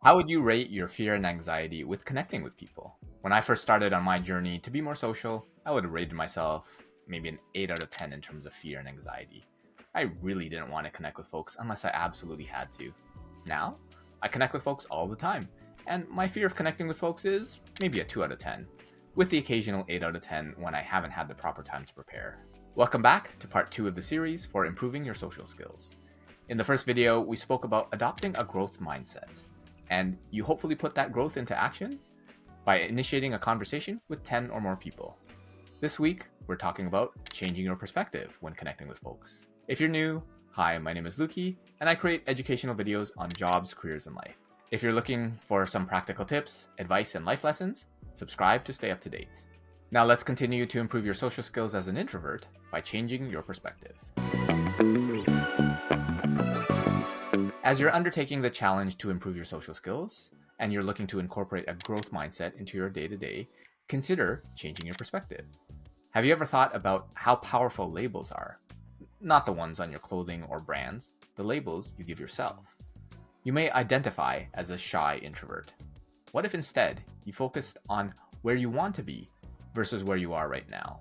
How would you rate your fear and anxiety with connecting with people? When I first started on my journey to be more social, I would have rated myself maybe an 8 out of 10 in terms of fear and anxiety. I really didn't want to connect with folks unless I absolutely had to. Now, I connect with folks all the time, and my fear of connecting with folks is maybe a 2 out of 10, with the occasional 8 out of 10 when I haven't had the proper time to prepare. Welcome back to part 2 of the series for improving your social skills. In the first video, we spoke about adopting a growth mindset, and you hopefully put that growth into action by initiating a conversation with 10 or more people. This week, we're talking about changing your perspective when connecting with folks. If you're new, hi, my name is Luki, and I create educational videos on jobs, careers, and life. If you're looking for some practical tips, advice, and life lessons, subscribe to stay up to date. Now let's continue to improve your social skills as an introvert by changing your perspective. As you're undertaking the challenge to improve your social skills, and you're looking to incorporate a growth mindset into your day-to-day, consider changing your perspective. Have you ever thought about how powerful labels are? Not the ones on your clothing or brands, the labels you give yourself. You may identify as a shy introvert. What if instead you focused on where you want to be versus where you are right now?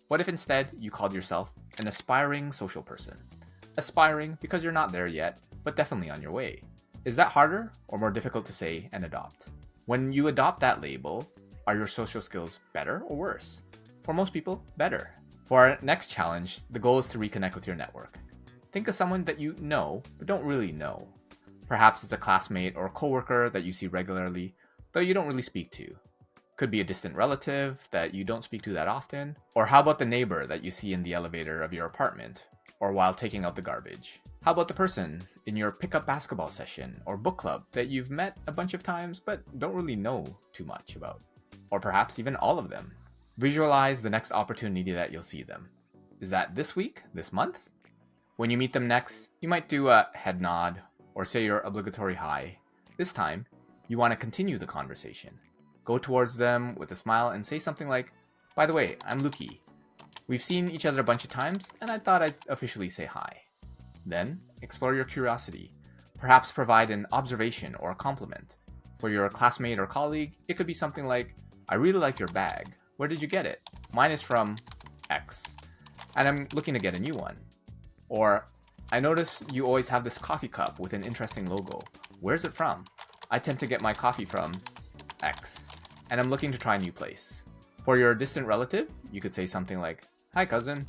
What if instead you called yourself an aspiring social person? Aspiring because you're not there yet, but definitely on your way. Is that harder or more difficult to say and adopt? When you adopt that label, are your social skills better or worse? For most people, better. For our next challenge, the goal is to reconnect with your network. Think of someone that you know, but don't really know. Perhaps it's a classmate or a coworker that you see regularly, though you don't really speak to. Could be a distant relative that you don't speak to that often. Or how about the neighbor that you see in the elevator of your apartment, or while taking out the garbage? How about the person in your pickup basketball session or book club that you've met a bunch of times but don't really know too much about? Or perhaps even all of them. Visualize the next opportunity that you'll see them. Is that this week? This month? When you meet them next, you might do a head nod or say your obligatory hi. This time, you want to continue the conversation. Go towards them with a smile and say something like, "By the way, I'm Luki. We've seen each other a bunch of times, and I thought I'd officially say hi." Then, explore your curiosity. Perhaps provide an observation or a compliment. For your classmate or colleague, it could be something like, "I really like your bag. Where did you get it? Mine is from X, and I'm looking to get a new one." Or, "I notice you always have this coffee cup with an interesting logo. Where's it from? I tend to get my coffee from X, and I'm looking to try a new place." For your distant relative, you could say something like, "Hi cousin,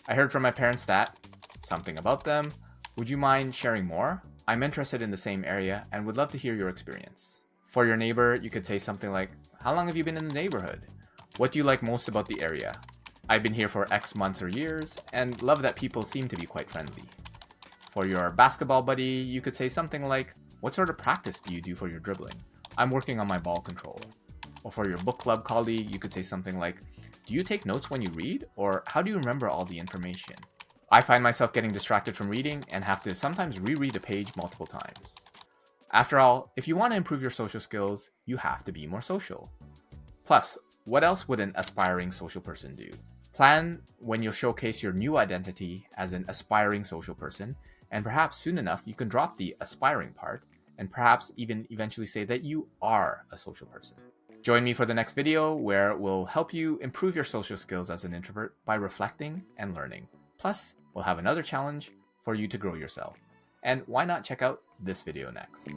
I heard from my parents that something about them. Would you mind sharing more? I'm interested in the same area and would love to hear your experience." For your neighbor, you could say something like, "How long have you been in the neighborhood? What do you like most about the area? I've been here for X months or years and love that people seem to be quite friendly." For your basketball buddy, you could say something like, "What sort of practice do you do for your dribbling? I'm working on my ball control." Or for your book club colleague, you could say something like, "Do you take notes when you read, or how do you remember all the information? I find myself getting distracted from reading and have to sometimes reread a page multiple times." After all, if you want to improve your social skills, you have to be more social. Plus, what else would an aspiring social person do? Plan when you'll showcase your new identity as an aspiring social person, and perhaps soon enough you can drop the aspiring part and perhaps even eventually say that you are a social person. Join me for the next video where we'll help you improve your social skills as an introvert by reflecting and learning. Plus, we'll have another challenge for you to grow yourself. And why not check out this video next?